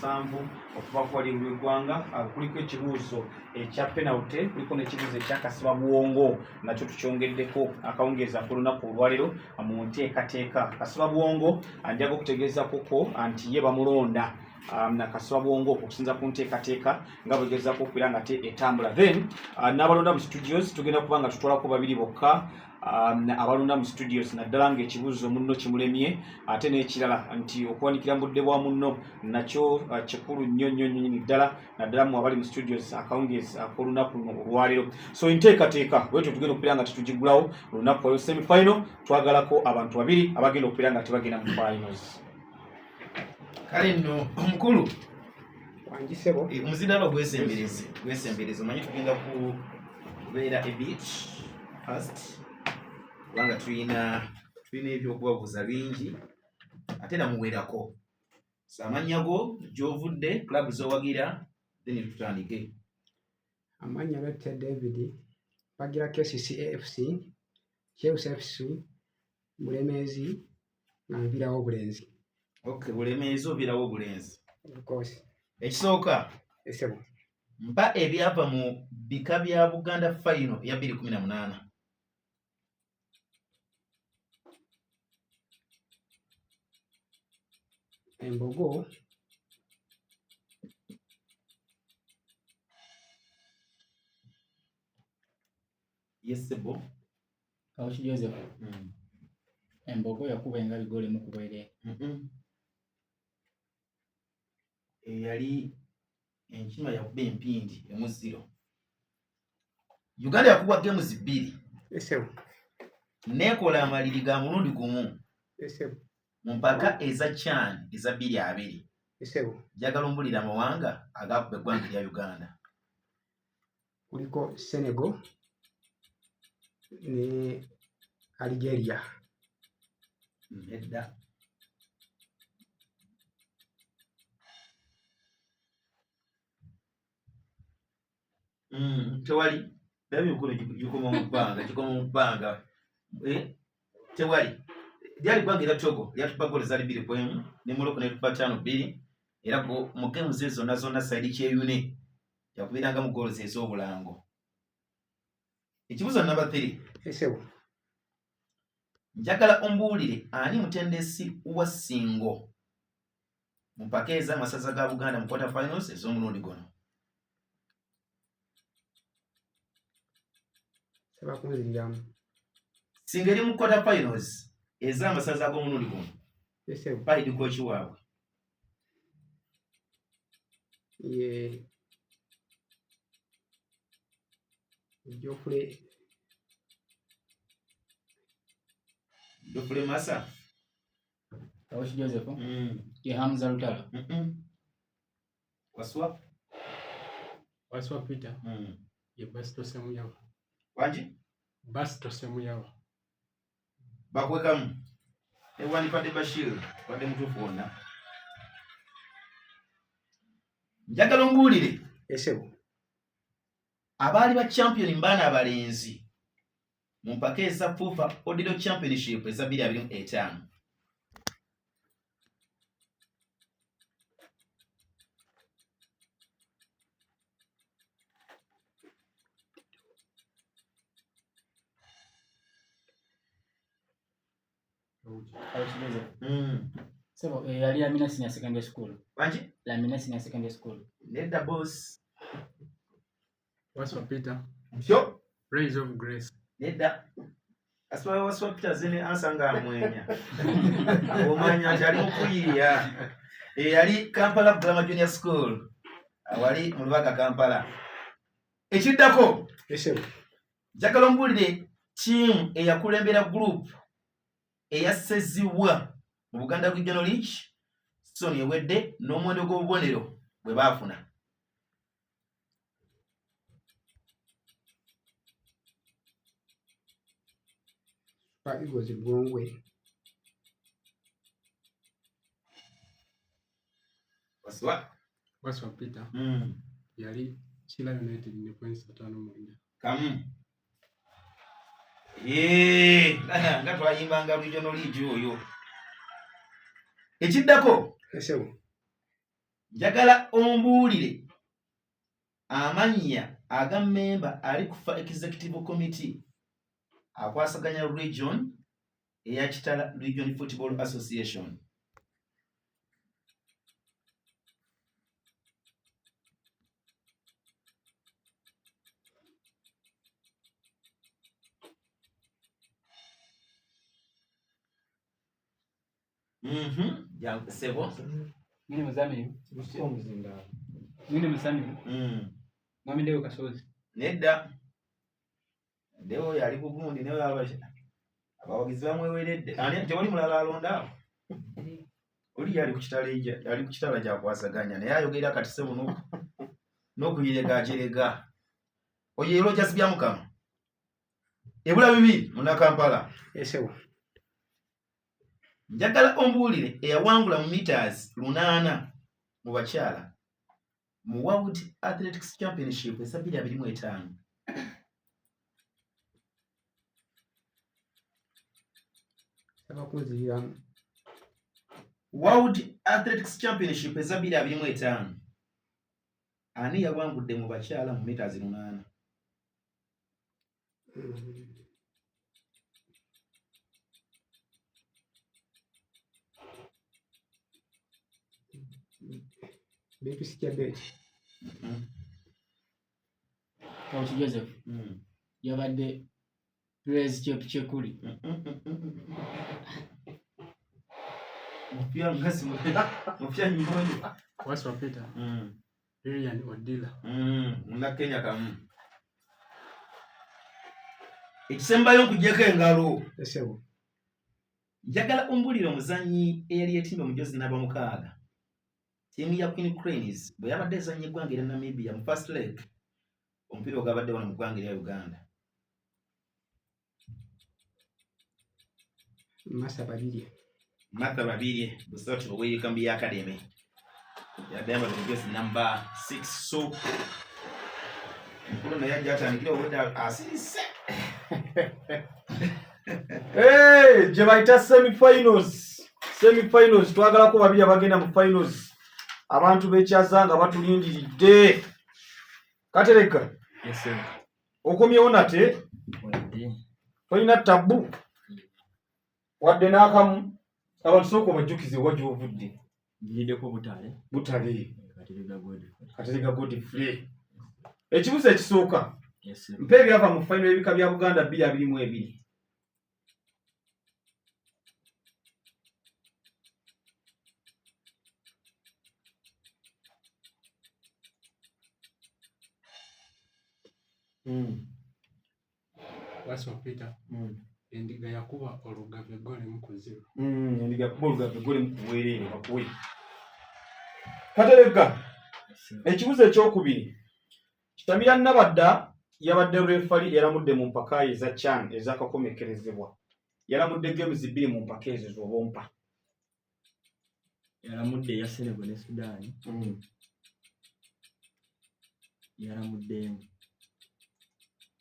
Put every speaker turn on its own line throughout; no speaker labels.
7 okuva ku wali w'eggwanga. Kuliko ekibuuzo ekya penalty, kuliko n'ekibuuzo ekyakasiba buwongo nakyo tukyongeddeko akawungeeza ku lunaku olwaleero mu nteekateeka. Kasiba buwongo njaga okutegeezakoko nti ye bamulonda nakasiba buwongo okusinza ku nteekateeka nga bwegezaako okubeera nga etambula. Then n'abalonda mu studios tugenda kuba nga tutwalako babiri bokka abalonda mu studios naddala ng'ekibuuzo munno kimulemye ate n'ekirala nti okuwanikira mu budde bwa munno nakyo kikulu nnyo naddala mu abali mu studios akawungeeza ak'olunaku luno olwaleero. So enteekateeka bwetyo tugenda okubeera nga tetugigulawo olunaku olwo semi final twagalako abantu babiri abagenda okubeera nga tebagenda mu finals.
Kale nno omukulu
wangisebo
omuzindalo gwesembereze omanyi tugenda kubeera ebit first kubanga tulina ebyokubabuuza bingi ate namuwerako amannya go gy'ovudde club z'owagira then tutandike.
amannya Lotte David bagira KCCA FC Chelsea FC Bulemeezi na Virawo Bulenzi.
Okay, Bulemeezi obirawo Bulenzi.
Of course.
Ekisooka
esebo
mpa ebyava mu bika bya Buganda final ya 2018.
Embogo
Yesebo
Kawuki Joseph. Embogo yakuba enga bigole mu kubwere.
Yali enkima yakuba empindi emuziro. Uganda yakuba games 2.
esebo
Nekola amaliri ga mulundi gumu.
esebo
Mu mpaka eza CHAN eza 2-2.
esebo
Njagala ombulira amawanga agakuba eggwanga lya Uganda.
kuliko Senegal ne Algeria.
Edda. Tewali. Dabi mkono jikoma mu bbanga. Tewali. Lyali ggwanga era Togo lyatupa goal zali 2-1 ne Morocco ne tupa 5-2 era mu games ezo zonna side kyeyune yakubiranga mu goals ez'obulango. Ekibuzo namba 3.
esebo
Njagala ombuulire ani mutendesi wa Singo mu mpaka ez'amasaza ga Buganda mu quarter finals ez'omulundi guno.
saba kunziriramu.
Singo eri mu quarter finals ez'amasaza ag'omulundi guno.
esebo
Paidi coach waabwe.
ye
Geoffrey Massa.
Kawuki Joseph. Ye Hamza Lutalo.
Waswa Peter. Ye Basto Semuyawa.
Wanji?
Basto Semuyawa.
Bakwekamu. Ewani pade Bashir. Pade mutufu wonna. Njagala ombuulire.
esebo
Abaali ba champion mbaana abalenzi mu mpaka eza FUFA Odilo Championship eza 2025.
Kawuki Joseph. Sebo yali Amina Senior Secondary School.
Wanji?
Amina Senior Secondary School.
Nedda boss.
Waswa Peter.
Msyo?
Rays of Grace.
Nedda. Aswa waswa Peter zene ansanga amwenya. Omanya jali mukuyiya. Yali Kampala Grammar Junior School. Wali mu Lubaga Kampala. Ekiddako.
esebo
Njagala ombulire team eyakulembera group eyasezibwa mu Buganda Regional League Sony ewedde n'omuwendo gw'obubonero bwe baafuna.
Super Eagles Bwongwe.
Waswa Peter. Yali Chila United ne points 5
Kamu. Nga twayimbanga Regional League oyo. Ekiddako.
esebo
njagala ombuulire amannya aga memba ali kufa executive committee akwasaganya region eya Kitala Region Football Association. Sebo.
Mimi mzamini.
Sio mzinda.
Mimi mzamini. Mwami Deo Kasozi.
Nedda. Deo yali bugundi ne babasha. Abawagizi bamweweredde. Ani tewali mulala alonda. Oli yali ku kitala kya kwasaganya naye ayogera kati sebo n'okuyirega ajerega. Oye ero jasibya mukama. Ebula bibi muna Kampala.
Esewo.
Njagala ombuulire eyawangula mu meters 8 mu bakyala mu World Athletics Championship esa 2025.
Abakuziramu.
World Athletics Championship esa 2025. Ani yawangudde mu bakyala mu meters 8?
Beatrice Chebet.
Coach Joseph yabadde Praise Chekuli.
Mupia ngasi mupia nyumbani.
Waswa Peter. Lilian Odila.
Muna Kenya kamu. Ekisembayo nkujjeko engalo.
Esewo.
Njagala ombulire omuzanyi eyali yetimba mujozi n'abamukaaga. Tiimu ya Queen Cranes bwe yabadde ezannya eggwanga erya Namibia mu first leg omupiira ogabadde wano mu ggwanga erya Uganda. Martha Babirye busatu obweyikambi ya Academy yadde mujozi number 6 so mukulu naye ajja atandikira obudde asirise.
Gye bayita semi-finals twagalako babiri abagenda mu finals. Abantu b'ekyaza nga batulindiridde. Katereka.
Yes sir.
Okomyewo nate? Tolina tabu. Wadde n'akamu. Abantu sooka obajjukize wajja ovudde.
Njiddeko Butale.
Butale.
Katerega
Godfrey. Ekibuzo ekisooka.
Yes sir.
Mpa ebyava mu final ebika bya Buganda 2022.
Waswa Peter. Endiga yakuba olugave gole mu kuziro.
Endiga yakuba olugave gole mu kuweerere bakuwe. Katerega. Ekibuzo ekyokubiri. Kitamira Nabadda yabadde referee yalamudde mu mpaka eza CHAN ezakakomekerezebwa. Yalamudde games 2 mu mpaka ezo z'obompa.
Yalamudde ya Senegal ne Sudan. Yalamudde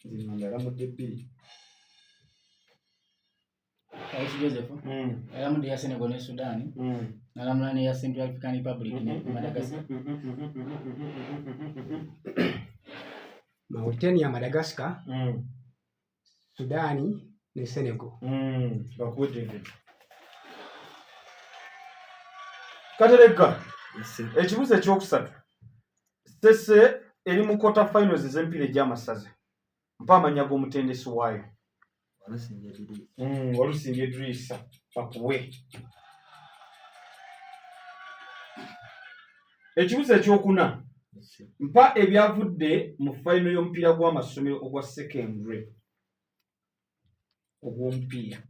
zino yalamudde 2.
Coach Joseph yalamudde ya Senegal ne Sudan. Nalamula ne ya Central African Republic ne Madagascar.
Mauritania, Madagascar, Sudani ne Senegal.
Bakwete. Katerega. Ekibuzo ekyokusatu. Sese eri mu quarter finals ez'empira egy'amasaza. Mpa amanya g'omutendesi waayo. Walusinga Idrissa bakuwe. Ekibuzo ekyokuna. Mpa ebyavudde mu final y'omupiira gw'amasomero ogwa secondary ogw'omupiira.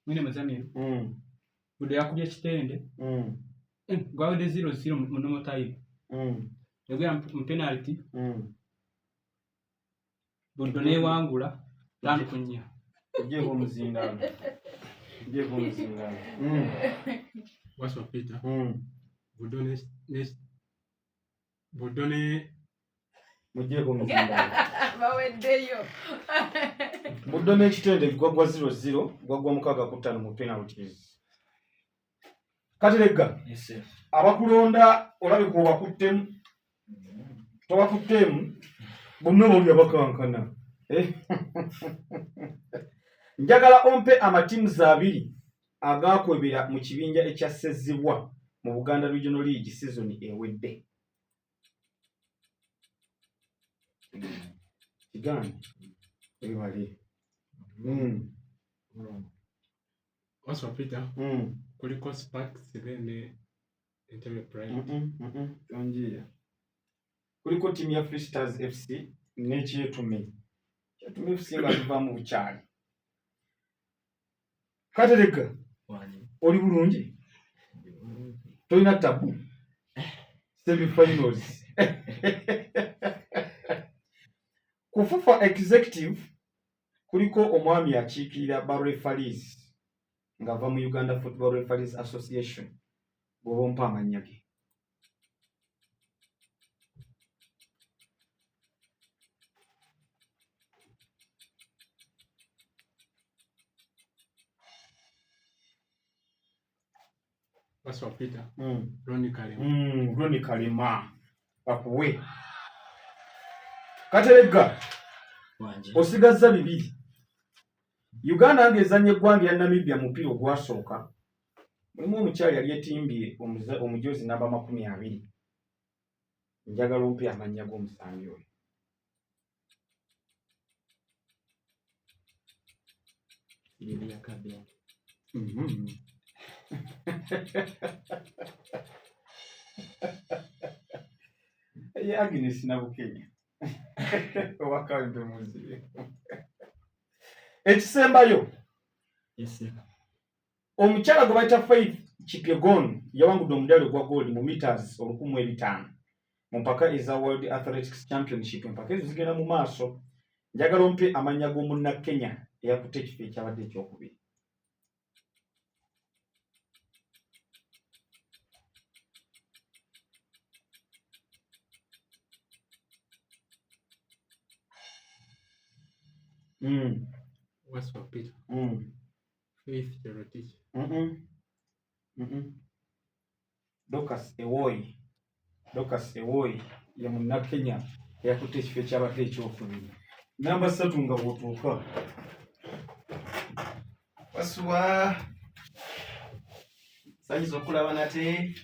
Mwine muzamini. Bude yakubye kitende. Gwawede 0-0 mu normal time. Yagera mu penalty. Budone wangula lano kunya.
Ejeko muzindano.
Waswa Peter. Budone
Mujjeko muzimba.
Baweddeyo.
Muddo n'ekitende gwagwa 0-0 gwagwa mukaaga ku ttaano mu penalties. Kateregga.
Yes.
Abakulonda olabika obakuttemu. Tobakuttemu. Bonna bali abakankana. Njagala ompe amatimu abiri agaakwebera mu kibinja ekyassezibwa mu Buganda Regional League season ewedde. Kigani. Ebali.
Waswa Peter. Kuliko Sparks then Entebbe Pride.
Tonjia. Kuliko timu ya Free Stars FC n'ekyetume. Kyetume FC nga tuva mu bukyali. Kateregga. Oli bulungi? Tolina tabu. Semi-finals. Ku FIFA executive kuliko omwami akiikirira ba referees ng'ava mu Uganda Football Referees Association. Bw'oba ompa amannya ge.
Waswa Peter. Ronnie Kalema.
Ronnie Kalema. Bakuwe. Kateregga. Osigazza bibiri. Uganda ng'ezannya eggwanga lya Namibia mu mupiira ogwasooka. Mulimu omukyali yali yetimbye omujozi namba 20. Njagala ompe amannya g'omusambi oyo.
Yeria Kabya.
Ye Agnes Nabukenya. Owakambe muzibe. Ekisembayo.
Yes.
Omukyala gwe bayita Faith Kipyegon yawangudde omudaali ogwa gold mu meters 1500 mu mpaka eza World Athletics Championship. Empaka ezo zigenda mu maaso. Njagala ompe amannya g'omunna Kenya eyakutte ekifo ekyabadde ekyokubiri.
Waswa Peter. Faith Cherotich.
Docas Ewoy ya munna Kenya eyakutte ekifo ekyabadde ekyokubiri. Namba 3 nga bw'otuuka.
Waswa. Sanyiza okulaba nate.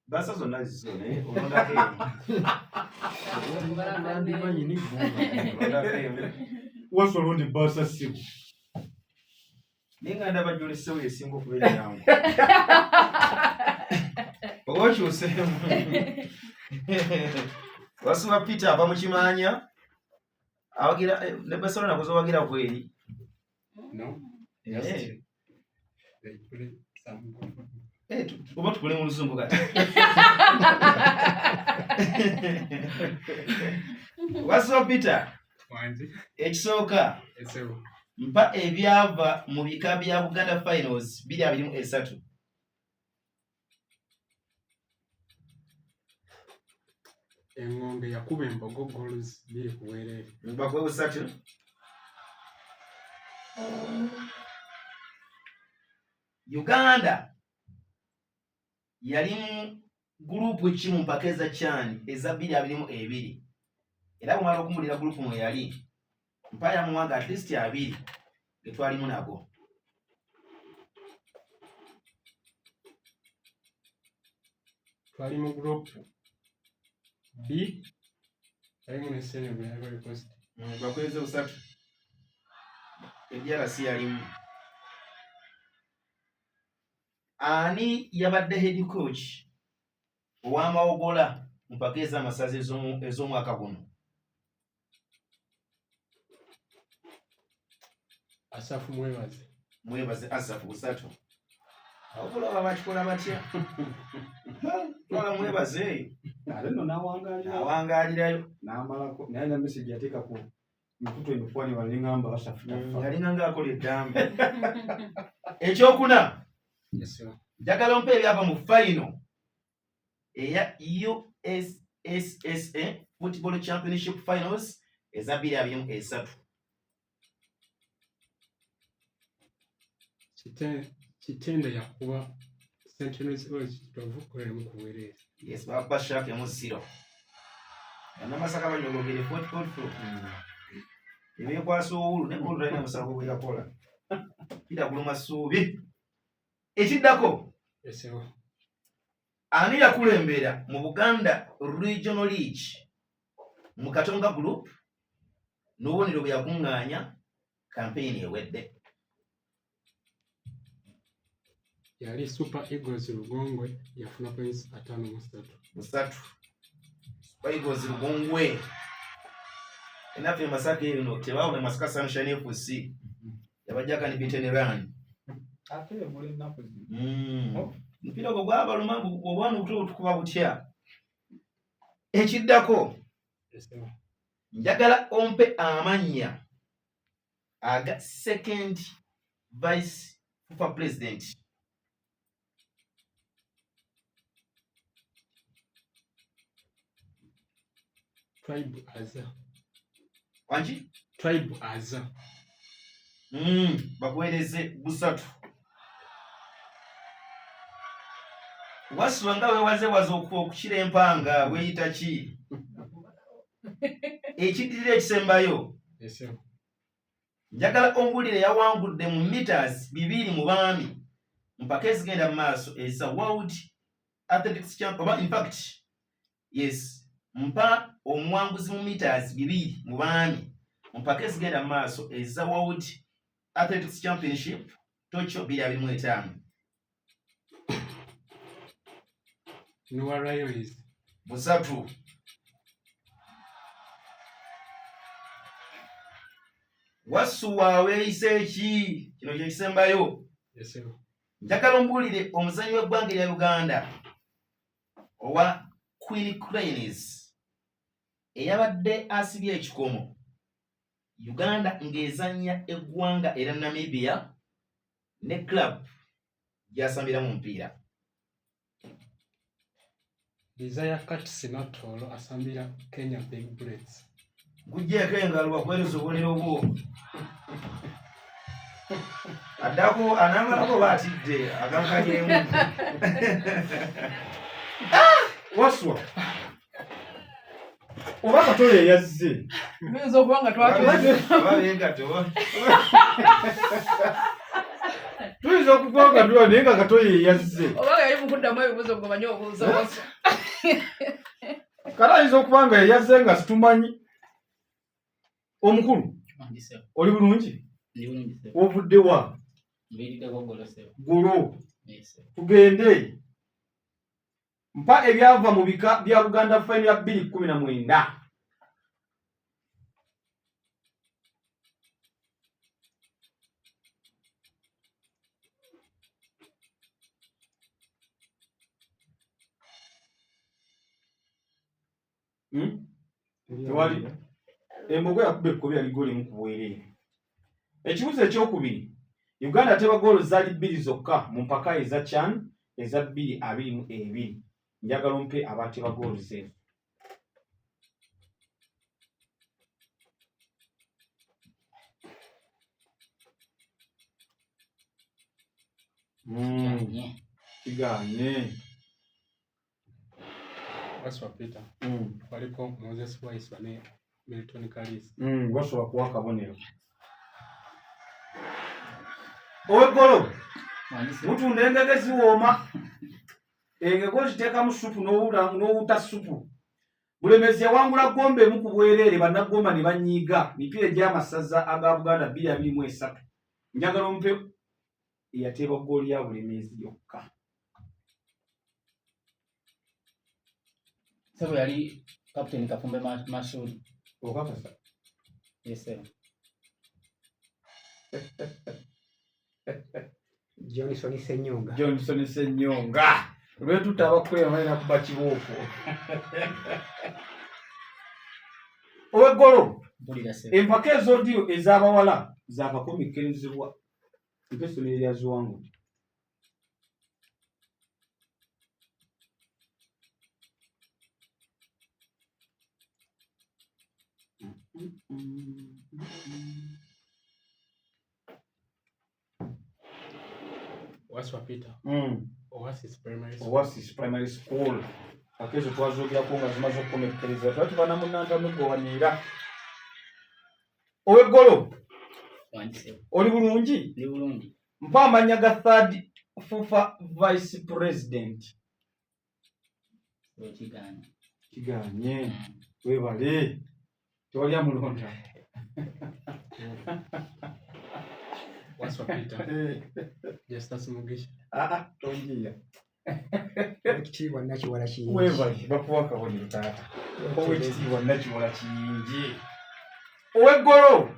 Basa zonna zizone olondako
Waswa olundi basa sibu.
ninga ndaba gy'oleseewo esinga okubeera yangu. Oba okyuseemu. Waswa Peter ava mu Kimanya. Awagira ne Barcelona kuzowagira kweri.
No.
Yes.
They put it some.
Oba tukole mu Luzungu kati. Waswa Peter.
Wanzi.
Ekisooka.
Esewo.
Mpa ebyava mu bika bya Buganda Finals 2023.
Engombe yakuba embogo goals 2 ku bwereere.
Mpa kwe 3. Uganda yali mu gurupu ki mu mpaka eza CHAN eza 2022. Era bw'omala okumulira gurupu mwe yali mpaya muwanga at least 2 ge twalimu nago.
Twali mu group B. Alimu ne Senegal Ivory Coast.
Bakweze 3. DRC yalimu. Ani yabadde head coach ow'amawogola mu mpaka ez'amasaza ez'omwaka guno?
Asafu Mwebaze.
Mwebaze Asafu 3. Okulaba bakikola batya? Twala Mwebaze.
Ale no nawangalira.
Awangalirayo.
N'amalako. Naye na message yateeka ku mikutu emikwani balingamba Asafu.
Yalinga ng'akola eddambi. Ekyokuna.
Yes sir.
Njagala ompe ebyava mu final eya US SSA Football Championship Finals eza 2023.
Kitende yakuba Sentinels ekitovu kulemu kuweerera.
Yes, bakuba Shark emu 0. Anamasaka banyogogere 44. Ebyekwaso owulu ne muntu alina musango gwe yakola. Pita kuluma ssuubi. Ekiddako.
Esewa.
Ani yakulembera mu Buganda Regional League mu Katonga Group n'obubonero bwe yakuŋŋaanya campaign ewedde.
Yali Super Eagles Lugongwe yafuna points 53.
Super Eagles Lugongwe. Enafe Masaka eno tebawo ne Masaka Sunshine FC. Yabajjaka ni Bitenerani.
Ate muri napo.
Mpira gwo gwabaluma obwana obuto tukuba butya. Ekiddako.
Esewa.
Njagala ompe amannya aga second vice FIFA president.
Tribe Aza.
Wanji?
Tribe Aza.
Bakuweereze busatu. Wasula nga weewazeewaze okukira empanga weeyita ki? Ekiddirira ekisembayo.
Esewa.
Njagala ombulire yawangudde mu meters 200 mu baami. Mpaka ezigenda mu maaso eza World Athletics Champion. In fact, yes, mpa omuwanguzi mu meters 200 mu baami. Mpaka ezigenda mu maaso eza World Athletics Championship Tokyo 2025.
Noah Rayolis.
Busatu. Wasuwa weeyise ki? Kino kye kisembayo.
Esewa.
Njagala ombulire omuzannyi w'eggwanga erya Uganda owa Queen Cranes eyabadde asibye ekikomo. Uganda ng'ezannya eggwanga era Namibia ne club gy'asambiramu omupiira.
Desire Katsinatolo asambira Kenya Big Bullets.
Gujjeeko engalo bakuweereza obubonero bwo. Addako anaamalako baatidde akankajeemu.
Waswa. Oba Katole yazze.
Mbizo okuba nga twatulaze.
Ababengato.
Tuyinza okuva nga tula naye nga Katole yazze.
Oba yali mukuddamu ebibuzo ngo banye obuuza Waswa.
Kale ayinza okuba nga yazze nga situmanyi. Omukulu. Oli bulungi? Ovudde wa? Gulo. Tugende. Mpa ebyava mu bika bya Buganda Final ya 2019. Tewali. Embogo yakubba ekkobe yali goli mu kubwerere. Ekibuzo ekyokubiri. Uganda teba goolo zaali 2 zokka mu mpaka eza CHAN eza 2022. Njagala ompe abateba goolo ze. Kiganye.
Waswa Peter. Waliko Moses Wise ne Milton Kalis.
Wasobola kuwa akabonero. Ow'eggolo. Mutunda engege ziwooma. Engege ziteeka mu supu n'owuta supu. Bulemezi yawangula Gombe mu kubwerere bannagomba ne banyiiga mipiira egy'amasaza aga Buganda 2023. Njagala ompe eyateeba ggooli ya Bulemezi yokka.
Sebo yali Captain Kafumbe Mashuri.
Okakasa.
Yes sir.
Johnson Senyonga.
Johnson Senyonga. Lwetu tabakwera balina kuba kibooko. Ow'eggolo. Empaka ez'odiyo ez'abawala zaakakomekkerezebwa. Empesoni erya Ziwangu.
Waswa Peter.
Oasis Primary School. Akezo twazogerako nga zimaze okukomekkereza. Twati bana munnanta mugwanira. Ow'eggolo. Oli bulungi?
Ndi bulungi.
Mpa amanya ga third FUFA Vice President. Kiganye. Webale. Tewali amulonda.
Waswa Peter. Justus Mugisha.
Tonjia.
Ekitiibwa Nakiwala Kiyingi.
Webale bakuwa kabonero taata. Ow'ekitiibwa Nakiwala Kiyingi. Ow'eggolo.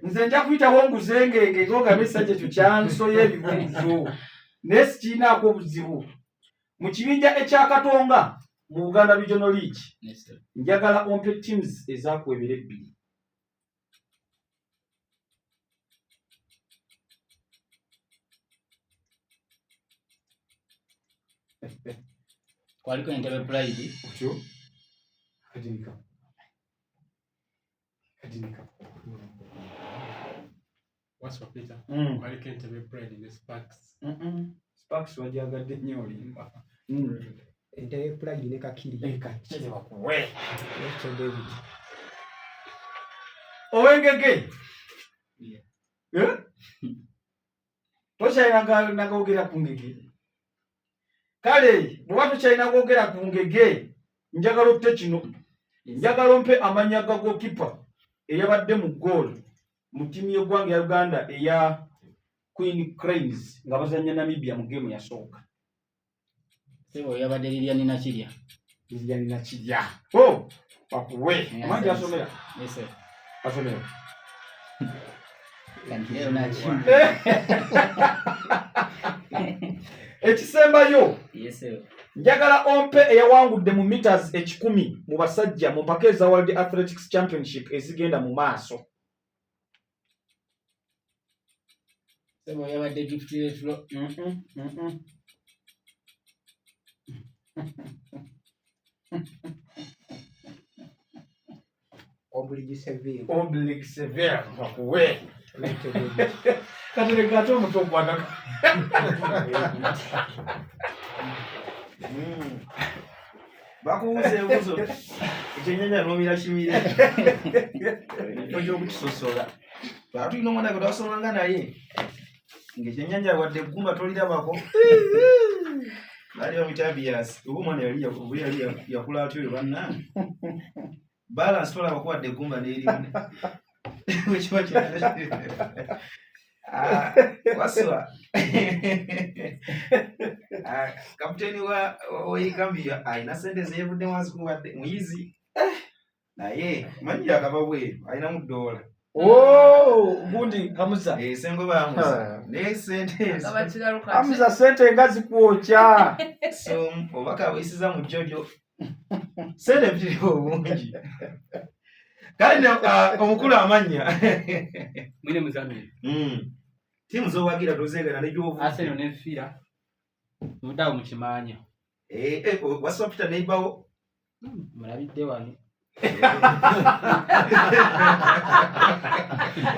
Nze nja kuyitawo nguzengenge ngoga message tukyansoye ebibuuzo. Naye sikinaako obuzibu. Mu kibinja ekyakatonga mu Buganda Regional League. Njagala ompe teams ezakwebera 2.
Kwaliko Entebbe Pride.
Otyo? Kadinika.
Waswa Peter. Kwaliko Entebbe Pride ne Sparks.
Sparks wajagadde nnyo olimba.
Entebbe Pride ne Kakiri.
Kakiri bakuwe.
Ekyo David.
Owengege. Tokyalina nagogera ku ngege. Kale, bw'oba tokyalina kwogera ku ngege, njagala otte kino. Njagala ompe amanya ga goalkeeper eyabadde mu goal mu ttiimu y'eggwanga ya Uganda eya Queen Cranes nga bazannya Namibia mu game yasooka.
Sebo yabadde Lilian Nakirya.
Lilian Nakirya. Oh, bakuwe. Amanyi asomera.
Yes sir.
Asomera.
Kantiero Nakirya.
Ekisembayo.
Yes sir.
Njagala ompe eyawangudde mu meters 10,000 mu basajja mu mpaka eza World Athletics Championship ezigenda mu maaso.
Sebo yabadde gift retro.
Ombuligi Seville.
Ombuligi Seville bakuwe. Katole gato omuto kwataka.
Bakubuuza ebibuuzo ekyennyanja n'omira kimire ekyokukisosola lwaki tulina omwana gwe twasomanga naye ng'ekyennyanja wadde eggumba tolirabako baali bamuyita Abias oba omwana yali yakula atyo oyo bannange balance tolabako wadde eggumba n'erimu wekiba kirala Waswa kapiteeni w'Egambia alina ssente zeevudde wansi kuwadde muyizi naye manyi yakava bweru alinamu $.
Gundi Hamza.
Sengo ba Hamza. Ne ssente ezo.
Hamza ssente nga zikwokya.
So obaka bwisiza mu jojo. Ssente mpitire obungi. Kale omukulu amanya.
Mwine muzamini.
Timu zowagira tozegana ne jovu.
Arsenal ne Fira. Mudawo mukimanya.
Waswa Peter neighbor.
Mulabidde wano.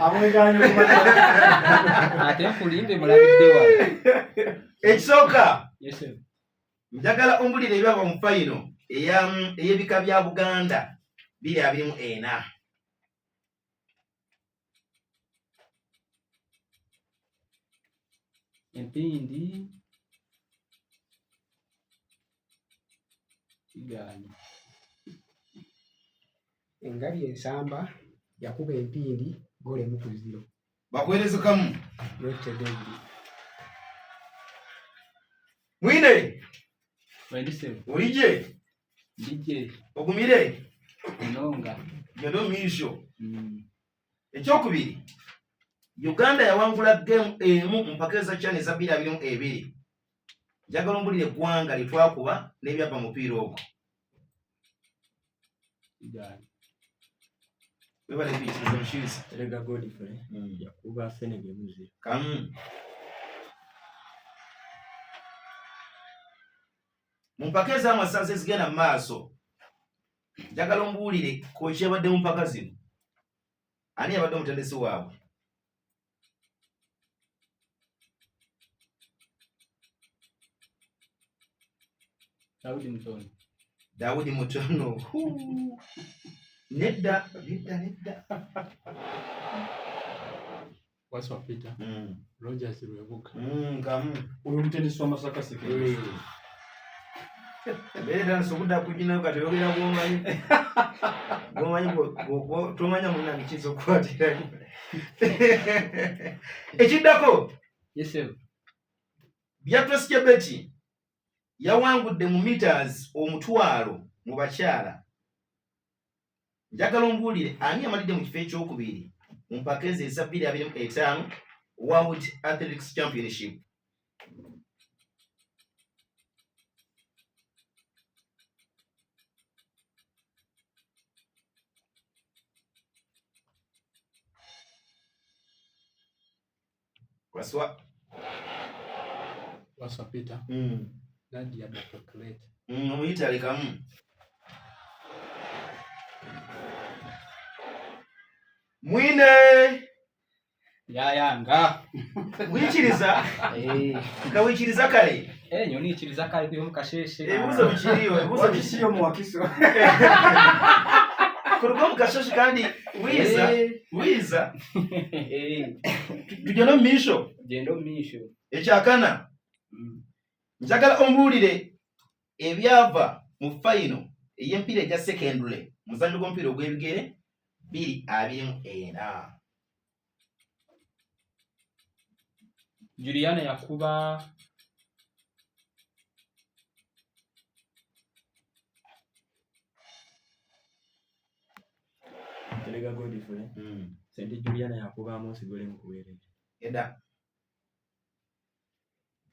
Amweganyo kumata.
Ate kulimbe mulabidde wano.
Ekisooka.
Yes sir.
Njagala ombulire ebyava mu final ey'ebika bya Buganda 2024.
Empindi Igani.
Engabi ensamba yakuba empindi gole mu 0.
Bakuweereza kamu.
Yote David.
Mwine.
Wendise.
Olije.
DJ.
Ogumire.
Nonga.
Yado misho. Ekyokubiri. Uganda yawangula game emu mpaka za chane za 2022. Njagala ombulire eggwanga litwakuba n'ebyapa mupiira ogwo.
Igani.
Webale bikizo mshizi.
Terega Godfrey. Yakuba Senegal muzi.
Kamu. Mumpaka za amasanze zigenda maaso. njagala ombuulire kochi yabadde mu mpaka zino ani yabadde omutendesi waabwe? Daudi Mutono. Nedda.
Waswa Peter. Rogers Rwebuka.
Uyu mutendesi wa Masaka Secondary.
Bera nsokuda kujina kati yogera bwomanyi. Bwomanyi tumanya munange kizo kwatira. Ekiddako.
Yes sir.
Beatrice Chebet yawangudde mu meters omutwalo mu bakyala. Njagala ombuulire ani amalidde mu kifo ekyokubiri mu mpaka eza 2025 World Athletics Championship.
Waswa Peter. Nadia Dr. Claret.
Omuyitale kamu. Mwine
Yayanga.
wikiriza nga wikiriza kale
Nyoni ikiriza kale kuyo mukasheshe.
ebuzo bikiriyo ebuzo
Wakisiyo mu wakiso.
kurugo mukasheshe kandi wiza tujya no misho
Gendo misho.
ekyakana njagala ombuulire ebyava mu final ey'empiira egya secondary muzannyo gw'omupiira ogw'ebigere 2024.
Juliana yakuba
Telega Godfrey. Sente Juliana yakuba Amos Gole mu kuweerera.
Eda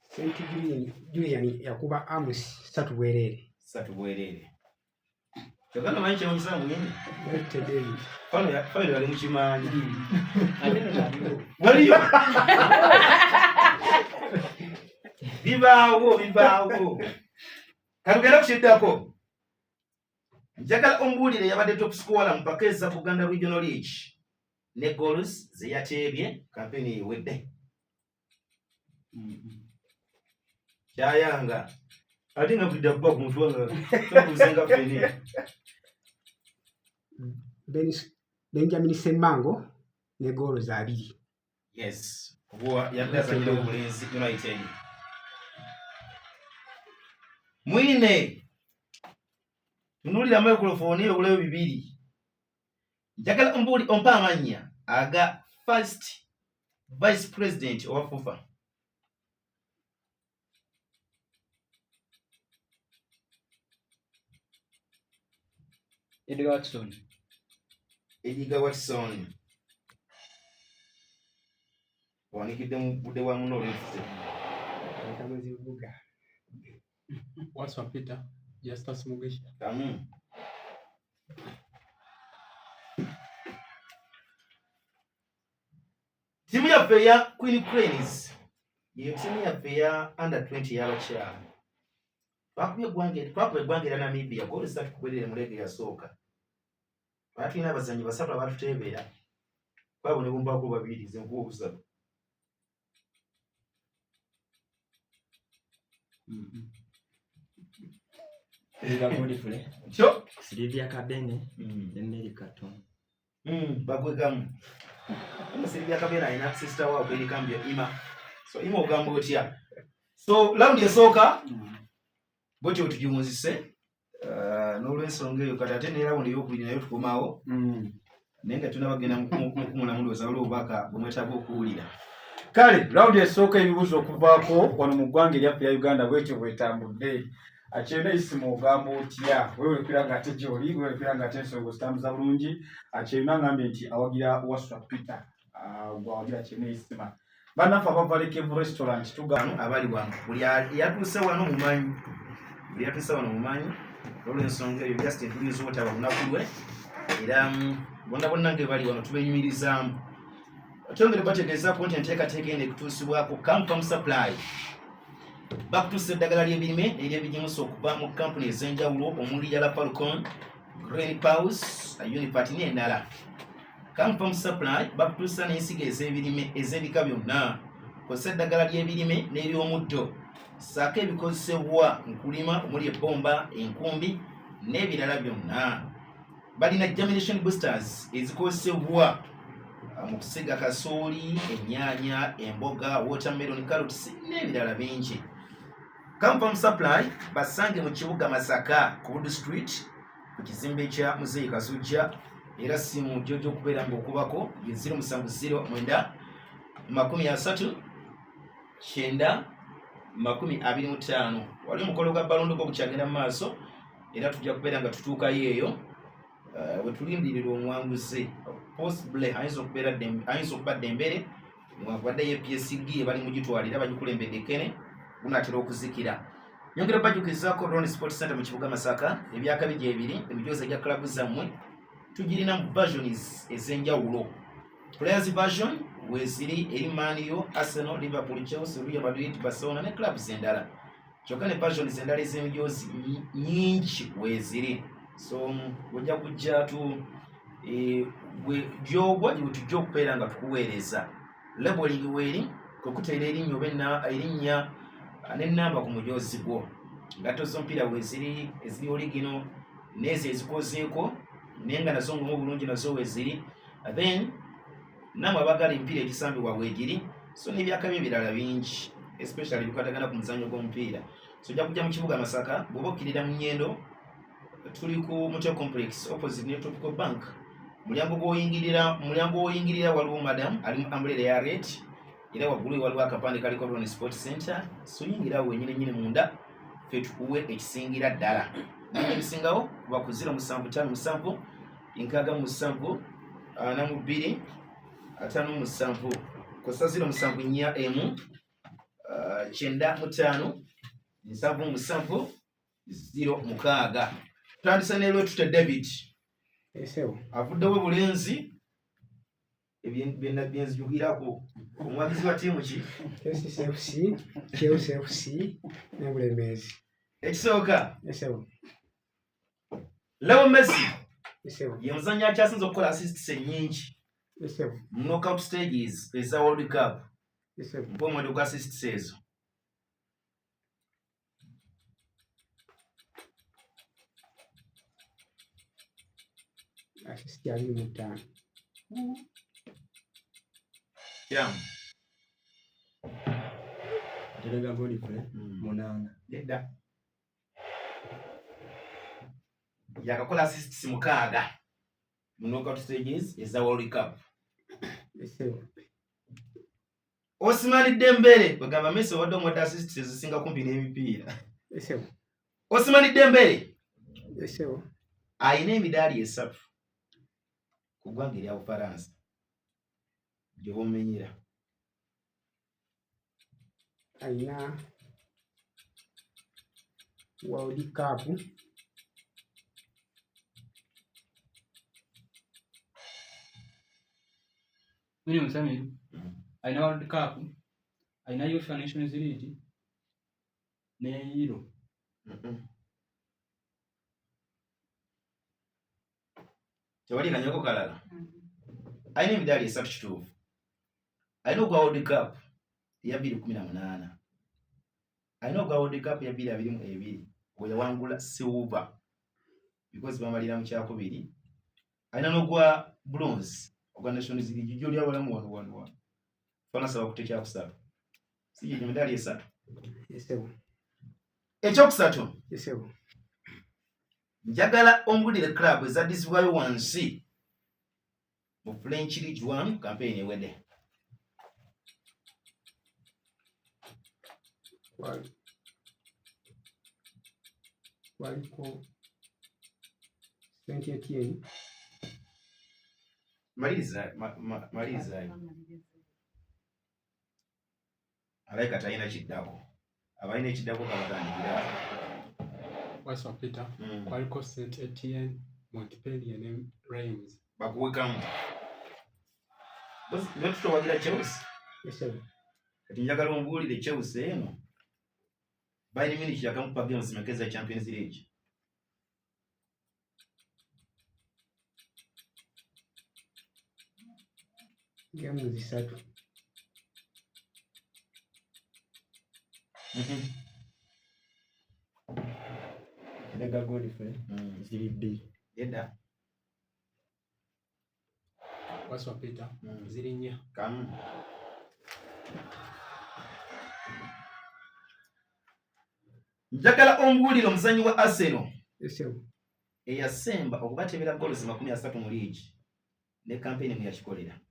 Saint Julian yakuba Amos satu bwerere.
kyokana manyi kino musamu nyine
Tedeli.
fano yali mukimanyi
Adeno nabyo.
waliyo bibaawo katugenda kukiddako. Njagala ombuulire yabadde top scorer mu mpaka eza Buganda Regional League ne goals ze yateebye kampeni ewedde. Kyayanga ate nga bulidde kuba ku muntu wanga tokuzenga feni.
Benjamin Semango ne goal za 2.
Yes, kuba yadazanyira ku Bulenzi United. Mwine tunulira microphone obuleo 2. Njagala ombuli ompa amanya aga first vice president wa FUFA. Ediga Watson. Wanikidde mu budde wa muno olefute.
Ntamwezi buga.
Waswa Peter. Justus Mugisha.
Kamu. Timu yaffe ya Queen Cranes ye timu yaffe ya under 20 y'abakyala. Twakubye eggwanga era Namibia goal 3 kuberere mu leege yasooka. Batulina abazannyi 3 abatuteebera. Twabone bumbako 2 zenkuba obusatu.
Telega Godfrey.
Kyo
Sylvia Kabene ne Mary Katon.
bagwegamu. Sylvia Kabene alina sister waabwe eri Gambia Ima. So Ima ogamba otya? So round esooka bwetyo tugiwunzise n'olw'ensonga eyo kati ate ne round ey'okubiri nayo tukomaawo naye nga tunabagenda mukumula mulowooza waliwo obubaka bwe mwetaaga okuwulira.
Kale round esooka ebibuuzo okuvaako wano mu ggwanga eryaffe ya Uganda bwetyo bwetambudde. Akyenda isimu ogamba otya wewe kwiranga ate gy'oli wewe kwiranga ate ensonga zitambuza bulungi. Akyenda ngambye nti awagira Waswa Peter gwawagira kyenda isima. Bannaffe abava Lekevu restaurant tugano
abali wano buli yatuuse wano mumanyi olw'ensonga eyo Justin tulizo otaba lunaku lwe era bonna nge bali wano tubenyumirizaamu. Twongere bategeezaako nti enteekateeka eno ekutuusibwako Campam Supply bakutuusa eddagala ly'ebirime ery'ebigimusa okuva mu kampuni ez'enjawulo omuli Yala Falcon, Green Paus, Unipat n'endala. Come from supply bakutuusa n'ensigo ez'ebirime ez'ebika byonna kw'ossa eddagala ly'ebirime n'eby'omuddo ssaako ebikozesebwa mu kulima omuli ebbomba, enkumbi n'ebirala byonna. Balina germination boosters ezikozesebwa mu kusiga kasooli, ennyaanya, emboga, watermelon, carrots n'ebirala bingi. Come from supply basange mu kibuga Masaka ku Wood Street ku kizimbe kya Muzeeyi Kasujja era simu jojo okubeera ng'okubako 0709 30 925. Wali omukolo gwa Ballon d'Or gukyagenda mu maaso era tujja kubeera nga tutuukayo eyo we tulindirira omuwanguzi possibly ayinza okuba Dembele newankubaddeyo PSG bali mugitwalira bagikulembedde Kene gunaatera okuzikira. Nyongera bajjukizaako Ron Sports Center mu kibuga Masaka ebyakabiri ebiri emijoozi egya klabu zammwe tugirina mu versions ez'enjawulo. Players version weeziri eri Man U, Arsenal, Liverpool, Chelsea, Real Madrid, Barcelona ne clubs endala. Kyokka ne versions endala ez'emijoozi nyingi weeziri. So ojja kujja gyogwa gye tujja okubeera nga tukuweereza. Labeling weeri kwe kuteera erinnya oba erinnya n'ennamba ku mujoozi gwo. Ngatto z'omupiira weeziri eziri oligino n'ezo ezikozeeko naye nga nazo ngomu bulungi nazo weeziri. Then namwe abagala empiira egisambibwa weegiri. So n'ebyakabi ebirala bingi especially bikwatagana ku muzannyo gw'omupiira. So ojja kujja mu kibuga Masaka bw'oba okkirira mu Nnyendo tuli ku Mutual Complex opposite ne Tropical Bank. Mulyango w'oyingirira waliwo madam ali mu umbrella ya red era waggulu waliwo akapande kaliko Ron Sports Center. So yingira wenyine munda ffe tukuwe ekisingira ddala. Naye ebisingawo kuba ku 0757 7 42 57 kosa 07 95 77 06. Tutandise ne Lwetute David avuddewo bulenzi ebyenzijukirako omwagizi wa ttiimu ki
Chelsea FC ne Bulemeezi.
Ekisooka Leo Messi ye muzannyi akyasinze okukola assists ennyingi mu knockout stages eza World Cup. Mpa omuwendo gwa assists ezo.
Assist 25.
Kyamu.
Aterenga Godfrey 8.
Yedda. Yakakola assists 6 mu knockout stages eza World Cup. Ousmane Dembele bagamba Messi wadde omuwadde assists ezisinga kumpi n'emipiira. Ousmane Dembele ayina emidaali 3 ku ggwanga erya Bufaransa gye bomenyera.
Ayina World Cup
Mimi msamiru. Aina World Cup. Aina UEFA Nations League. Ne Euro.
Tewali kanyoko kalala. Ayina emidaali 3 kituufu. Ayina ogwa World Cup ya 2018. Ayina ogwa World Cup ya 2022 we yawangula silver because bamalira mu kyakubiri. Ayina n'ogwa bronze ogwa Nations League gy'oli abalamu wano. Fana saba kutekya kusatu. Sije emidaali 3. Ekyokusatu. Njagala ombulire club ezaddizibwayo wansi mu French League 1 campaign ewedde.
waliko Saint Etienne.
Maliriza. Alaika tayina kiddako. Abalina ekiddako kabatandikira.
Waswa Peter, kwaliko Saint Etienne, Montpellier ne Reims.
Bakuwekamu. Bwe tutowagira Chelsea. Kati njagala ombuulire Chelsea eno. Bayern Munich yakamupa games mekeza Champions League.
Gemu 3.
Nega Godfrey ziri 2.
Edda.
Waswa Peter ziri 4.
Kamu. Njagala ombuulire omuzannyi wa Arsenal
Esebo.
eyasemba okubatebera goals 30 mu liigi ne kampeyini mu yakikolera.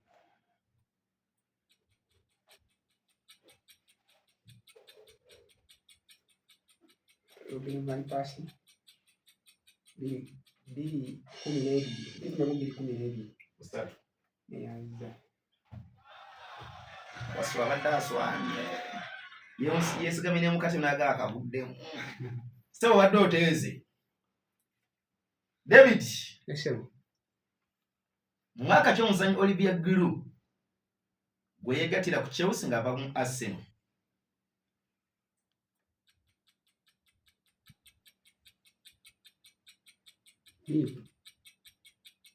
Robin Van Persie. 2:12.
Usatu.
Eyanza.
Waswa abadde aswanye. Yesigamye mukati naga akabuddemu. Sebo wadde oteeze. David.
Esebo.
Mwaka ky'omuzannyi Olivier Giroud gwe yeegattira ku Chelsea ng'ava mu Arsenal.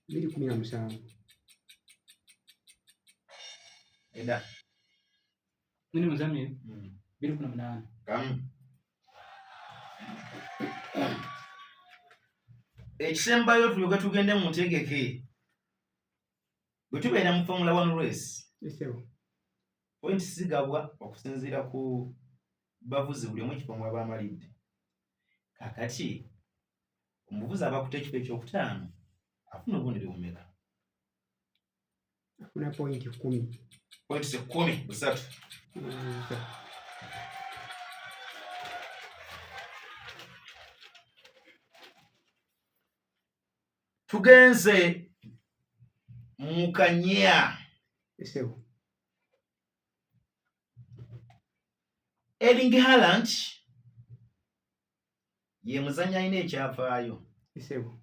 Biri 17.
Edda.
Nini muzamini? 218.
Kamu. Ekisembayo tulyoke tugende mu ntegeke. Bwe tubeera mu Formula 1 race.
Esebo.
Point sigabwa okusinziira ku bavuzi buli omu ekifo mw'abamalidde. Kakati omuvuzi abakuta ekifo ekyokutaano afuna obubonero bumeka?
Afuna point 10.
Point 13. Tugenze mu Kanya.
Esebo.
Erling Haaland ye muzannyi alina ekyafaayo
Esebo.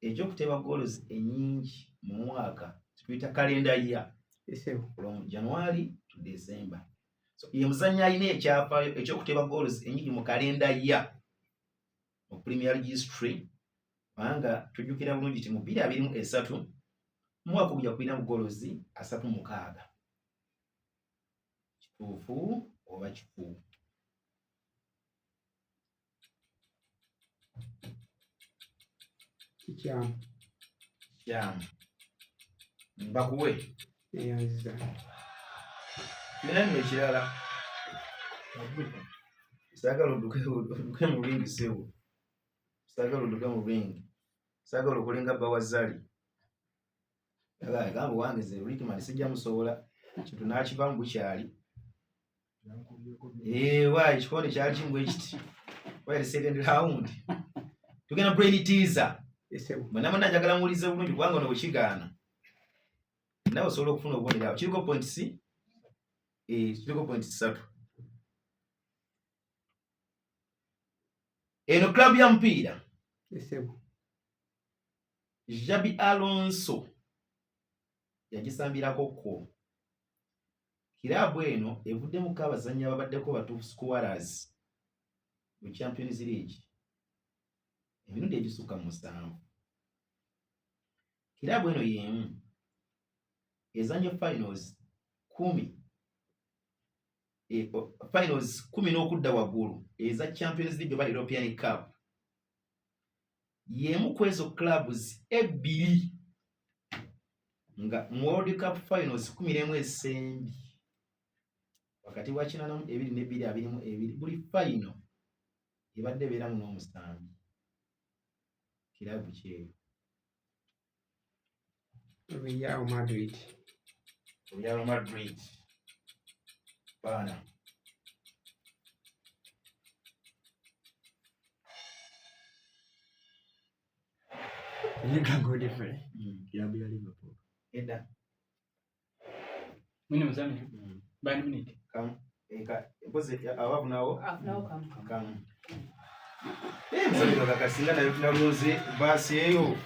ekyokuteba goals ennyingi mu mwaka tuyita kalenda ya
Esebo.
from January to December. So ye muzannyi alina ekyafaayo ekyokuteba goals ennyingi mu kalenda ya mu Premier League history. Kubanga tujjukira bulungi ti mu 2023 mu mwaka ogujja kulina goals 36. Kituufu oba kikuu?
Kikyamu.
Kyamu. Mbakuwe.
Eyanza.
Nani ekirala? Saagala odduke mu ringi sebo. Saagala odduke mu ringi. Saagala okulinga Bawazali. Gamba wange ze Rickman sijja musobola. Kintu n'akivaamu bukyali. Waayi ekikonde kyali kimu ekiti. Wali second round. Tugenda brain teaser.
Esebo.
Mwenna njagala muwulize bulungi kubanga ono bwe kigaana. Nawe osobola okufuna obubonero awo. Kiriko point C. Kiriko point 3. Eno club ya mpira.
Esebo.
Xabi Alonso yagisambirako ko. Kirabu eno evuddemu abazannyi ababaddeko batuufu scorers mu Champions League emirundi egisukka mu 7. Kirabu eno y'emu ezannyo finals 10 finals 10 n'okudda waggulu eza Champions League oba European Cup. Y'emu ku ezo clubs 2 nga mu World Cup finals 11 esembi wakati wa 82 ne 22 buli final ebadde beeramu n'omusambi. Kirabu kyeyo
Real Madrid.
Real Madrid. Bana.
Nega Godfrey kilabu ya Liverpool.
Edda.
Nini muzamini? Bayern Munich.
Kamu. Mpoze abavu nawo?
Afunawo kamu.
Kamu. Muzamini wakakasinga nayo tunalooze baasi eyo.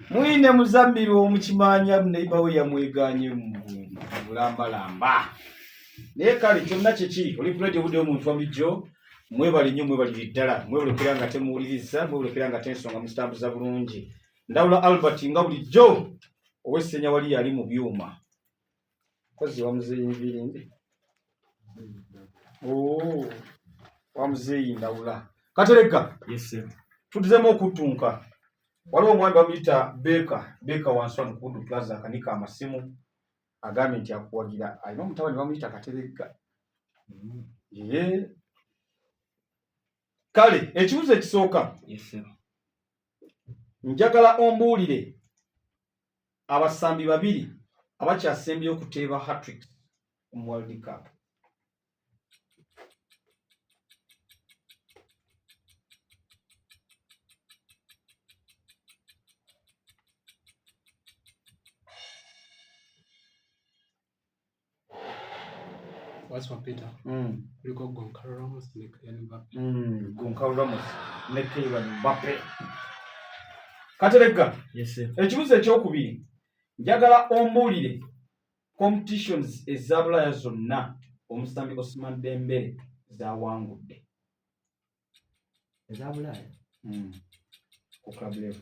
Mwine muzamiri omukimanya neiba we yamweganye mu bulambalamba. Naye kale kyonna kiki oli kulete budde omuntu wamijjo mwebali nnyo mwebali ddala mwebulekera nga temuwuliriza mwebulekera nga tensonga musitambuza bulungi. Ndawula Albert nga bulijjo ow'essenya wali yali mu byuma kozi wamuzeyinvirinde wamuzeyindawula Katerega
Yes sir.
tutuzemu okutunka waliwo omwami bamuyita Beka wansi wano Kudu Plaza akanika amasimu agambye nti akuwagira alina omutabani bamuyita Katerega. Kale ekibuzo ekisooka
Yes sir.
njagala ombuulire abasambi babiri abakyasembyeyo okuteeba hat-trick mu World Cup.
Waswa Peter. Kuliko Goncalo Ramos ne Kylian Mbappe.
Goncalo Ramos ne Kylian Mbappe. Katerega.
Yes sir.
Ekibuzo ekyokubiri njagala ombuulire competitions eza Bulaya zonna omusambi Ousmane Dembele zawangudde.
Eza Bulaya?
Ku club level.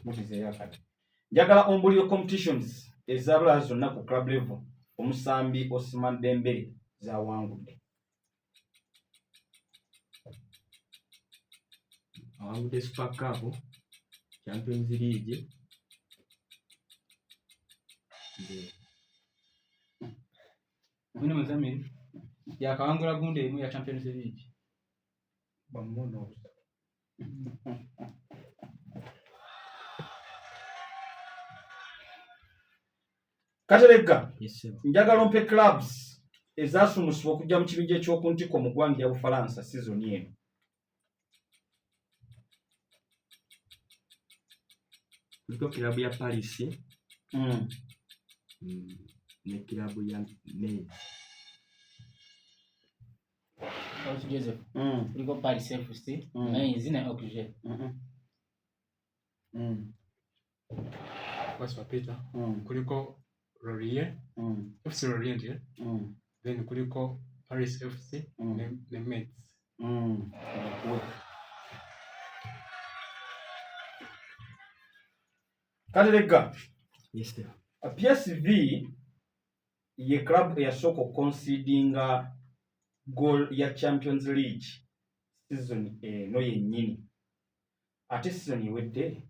Mutizeeyo kati. Njagala ombuulire competitions eza Bulaya zonna ku club level omusambi Ousmane Dembele zawangudde.
Awangudde Super Cup, Champions League.
Mwine muzamini yakawangula gundi emu ya Champions League.
Bamuno. Katerega.
Yes sir.
Njagala ompe clubs ezasumusibwa okujja mu kibinja ekyokuntiko mu ggwanga ya Bufalansa season eno.
Kuliko kilabu ya Paris. Ne kilabu ya Nice.
Coach Joseph. Kuliko Paris FC, Mainz ne Auxerre.
Waswa Peter. Kuliko Lorient. FC Lorient. Then kuliko Paris FC ne Metz.
Katerega.
Yes sir.
PSV ye club eyasooka okuconsidinga goal ya Champions League season eno yennyini. Ate season ewedde